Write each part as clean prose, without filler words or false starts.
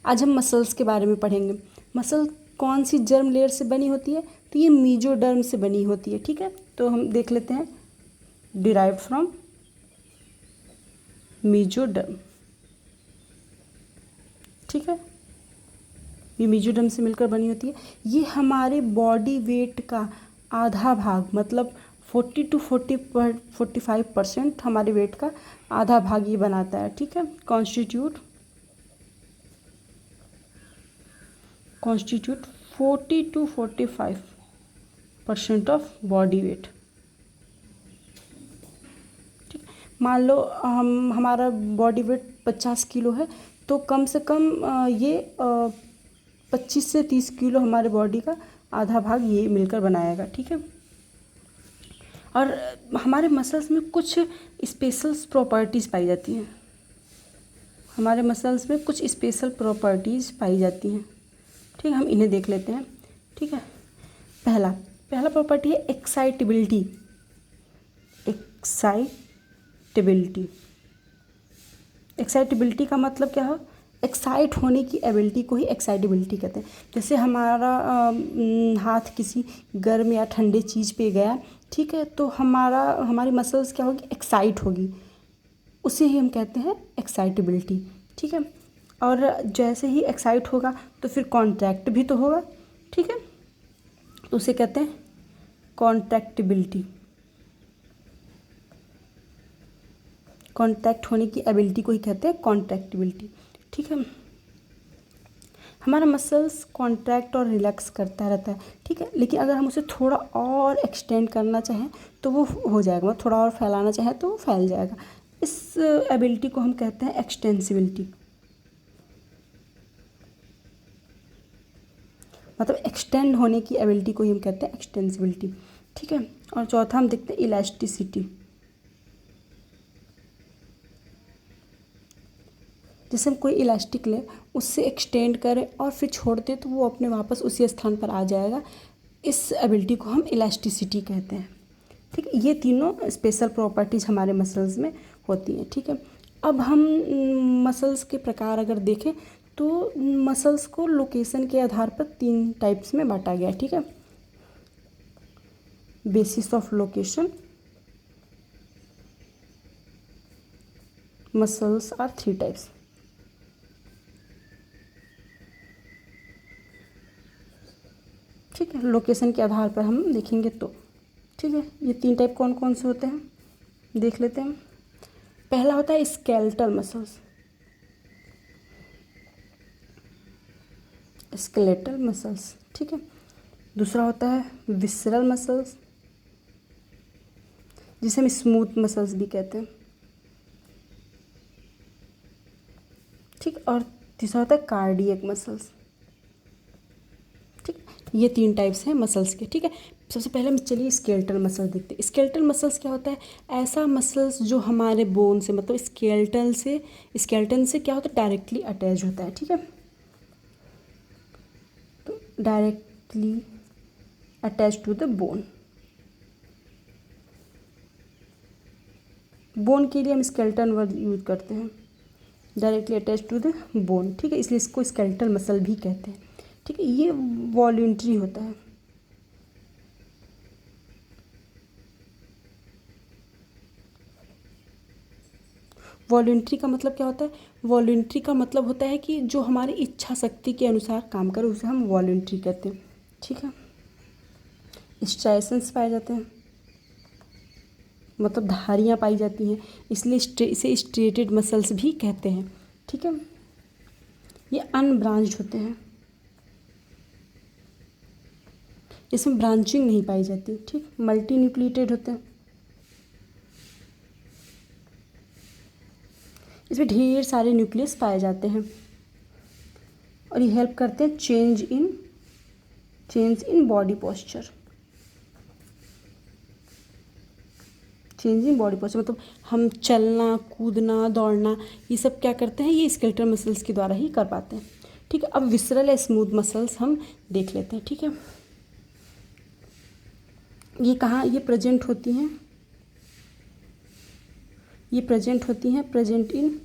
आज हम मसल्स के बारे में पढ़ेंगे। मसल कौन सी जर्म लेयर से बनी होती है? तो ये मीजोडर्म से बनी होती है। ठीक है, तो हम देख लेते हैं। Derive from mesoderm. ठीक है, ये मीजोडर्म से मिलकर बनी होती है। ये हमारे बॉडी वेट का आधा भाग, मतलब 40 to 45% हमारे वेट का आधा भाग ये बनाता है। ठीक है, constitute 40 to 45% of body weight. ठीक, मान लो हमारा बॉडी वेट 50 किलो है, तो कम से कम ये 25 से 30 किलो हमारे बॉडी का आधा भाग ये मिलकर बनाएगा। ठीक है, और हमारे मसल्स में कुछ स्पेशल प्रॉपर्टीज़ पाई जाती हैं। हमारे मसल्स में कुछ स्पेशल प्रॉपर्टीज़ पाई जाती हैं। ठीक है, हम इन्हें देख लेते हैं। ठीक है, पहला प्रॉपर्टी है एक्साइटेबिलिटी। एक्साइटेबिलिटी का मतलब क्या है? एक्साइट होने की एबिलिटी को ही एक्साइटेबिलिटी कहते हैं। जैसे हमारा हाथ किसी गर्म या ठंडे चीज़ पे गया, ठीक है, तो हमारी मसल्स क्या होगी? एक्साइट होगी, उसे ही हम कहते हैं एक्साइटेबिलिटी। ठीक है, और जैसे ही एक्साइट होगा तो फिर कॉन्ट्रैक्ट भी तो होगा। ठीक है, तो उसे कहते हैं कॉन्ट्रैक्टिबिलिटी। कॉन्ट्रैक्ट होने की एबिलिटी को ही कहते हैं कॉन्ट्रैक्टिबिलिटी। ठीक है, हमारा मसल्स कॉन्ट्रैक्ट और रिलैक्स करता रहता है। ठीक है, लेकिन अगर हम उसे थोड़ा और एक्सटेंड करना चाहें तो वो हो जाएगा, मतलब थोड़ा और फैलाना चाहें तो वो फैल जाएगा। इस एबिलिटी को हम कहते हैं एक्सटेंसिबिलिटी, मतलब एक्सटेंड होने की एबिलिटी को ही हम कहते हैं एक्सटेंसिबिलिटी। ठीक है, और चौथा हम देखते हैं इलास्टिसिटी। जैसे हम कोई इलास्टिक लें, उससे एक्सटेंड करें और फिर छोड़ दें तो वो अपने वापस उसी स्थान पर आ जाएगा। इस एबिलिटी को हम इलास्टिसिटी कहते हैं। ठीक है, ये तीनों स्पेशल प्रॉपर्टीज़ हमारे मसल्स में होती हैं। ठीक है, अब हम मसल्स के प्रकार अगर देखें तो मसल्स को लोकेशन के आधार पर 3 टाइप्स में बांटा गया है। ठीक है, basis of location muscles are 3 types. ठीक है, लोकेशन के आधार पर हम देखेंगे तो। ठीक है, ये 3 टाइप कौन कौन से होते हैं देख लेते हैं। पहला होता है स्केलेटल मसल्स। स्केलेटल मसल्स, ठीक है। दूसरा होता है विसरल मसल्स, जिसे हम स्मूथ मसल्स भी कहते हैं। ठीक, और तीसरा होता है कार्डियक मसल्स। ठीक, ये 3 टाइप्स हैं मसल्स के। ठीक है, सबसे पहले हम चलिए स्केलेटल मसल्स देखते हैं। स्केलेटल मसल्स क्या होता है? ऐसा मसल्स जो हमारे बोन से, मतलब स्केलेटन से क्या होता है? डायरेक्टली अटैच होता है। ठीक है, तो directly attach to the bone. Bone के लिए हम स्केलेटन वर्ड यूज करते हैं, directly attach to the bone. ठीक है, इसलिए इसको स्केलेटल मसल भी कहते हैं। ठीक है, ये वॉल्यूंट्री होता है। वॉल्यूंट्री का मतलब क्या होता है? वॉल्यूंट्री का मतलब होता है कि जो हमारी इच्छा शक्ति के अनुसार काम करे उसे हम वॉल्यूंट्री कहते हैं। ठीक है, स्ट्राइएशंस पाए जाते हैं, मतलब धारियाँ पाई जाती हैं, इसलिए इसे स्ट्रेटेड मसल्स भी कहते हैं। ठीक है, ये अनब्रांच्ड होते हैं, इसमें ब्रांचिंग नहीं पाई जाती। ठीक, मल्टी न्यूक्लिएटेड होते हैं, इसमें ढेर सारे न्यूक्लियस पाए जाते हैं और ये हेल्प करते हैं change in body posture. Change in body posture मतलब हम चलना, कूदना, दौड़ना, ये सब क्या करते हैं? ये स्केलेटल मसल्स के द्वारा ही कर पाते हैं। ठीक है, अब विसरल या स्मूथ मसल्स हम देख लेते हैं। ठीक है, ये कहाँ ये प्रेजेंट होती हैं? ये प्रेजेंट होती हैं present in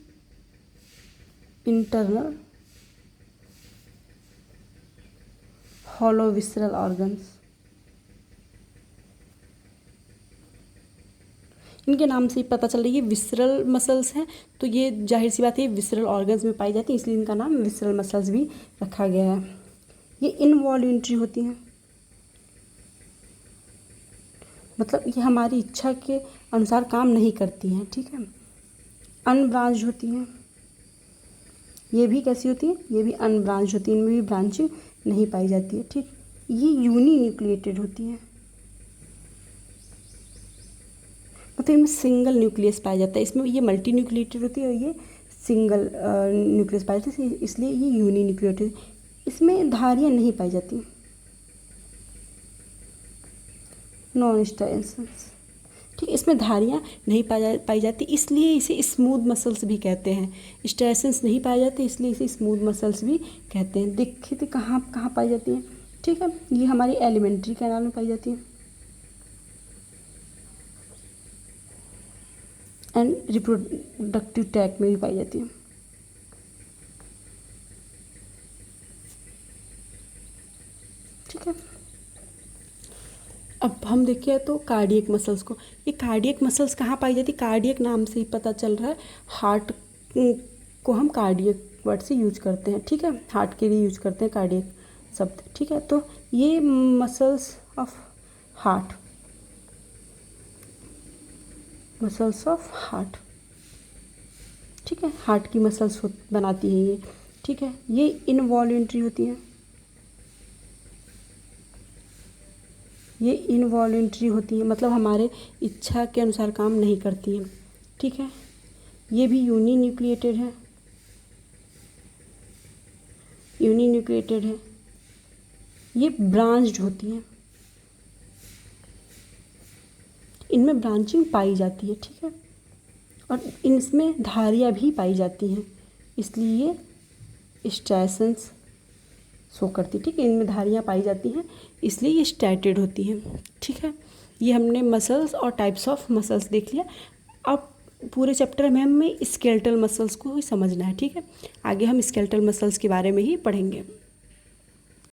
internal hollow visceral organs. इनके नाम से ही पता चल रही है विसरल मसल्स हैं, तो ये जाहिर सी बात है विसरल ऑर्गन्स में पाई जाती है, इसलिए इनका नाम विसरल मसल्स भी रखा गया है। ये इनवॉल्यूंट्री होती हैं, मतलब ये हमारी इच्छा के अनुसार काम नहीं करती हैं, ठीक है। अनब्रांच होती हैं, ये भी कैसी होती है, ये भी अनब्रांच होती है, इनमें भी ब्रांचिंग नहीं पाई जाती है, ठीक। ये यूनिन्यूक्लिएटेड होती हैं, मतलब इनमें सिंगल न्यूक्लियस पाया जाता है, इसमें ये मल्टी न्यूक्लिएटेड होती है और ये सिंगल न्यूक्लियस पाया जाता है, इसलिए ये यूनिन्यूक्लिएटेड। इसमें धारियाँ नहीं पाई जाती, नॉन स्ट्राइएशंस, ठीक। इसमें धारियाँ नहीं पाई जाती, इसलिए इसे स्मूथ मसल्स भी कहते हैं। स्ट्राइएशंस नहीं पाए जाते, इसलिए इसे स्मूथ मसल्स भी कहते हैं। देखिए कहाँ कहाँ पाई जाती हैं, ठीक है। ये हमारी एलिमेंट्री कैनाल में पाई जाती है एंड रिप्रोडक्टिव ट्रैक्ट में भी पाई जाती है, ठीक है। अब हम देखिए तो कार्डियक मसल्स को, ये कार्डियक मसल्स कहाँ पाई जाती है, कार्डियक नाम से ही पता चल रहा है, हार्ट को हम कार्डियक वर्ड से यूज करते हैं, ठीक है, हार्ट के लिए यूज करते हैं कार्डियक शब्द, ठीक है। तो ये muscles of heart, muscles of heart, ठीक है, हार्ट की मसल्स बनाती है ये, ठीक है। ये इनवॉल्यूंट्री होती हैं, ये इनवॉल्यूंट्री होती है, मतलब हमारे इच्छा के अनुसार काम नहीं करती हैं, ठीक है। ये भी यूनिन्यूक्लिएटेड है, यूनिन्यूक्लिएटेड है। ये ब्रांच्ड होती हैं, इनमें ब्रांचिंग पाई जाती है, ठीक है, और इनमें धारियाँ भी पाई जाती हैं, इसलिए ये स्ट्राइएशंस शो करती है, ठीक है। इनमें धारियाँ पाई जाती हैं, इसलिए ये स्ट्रैटेड होती हैं, ठीक है। ये हमने मसल्स और टाइप्स ऑफ मसल्स देख लिया। अब पूरे चैप्टर में हमें स्केलेटल मसल्स को ही समझना है, ठीक है। आगे हम स्केलेटल मसल्स के बारे में ही पढ़ेंगे।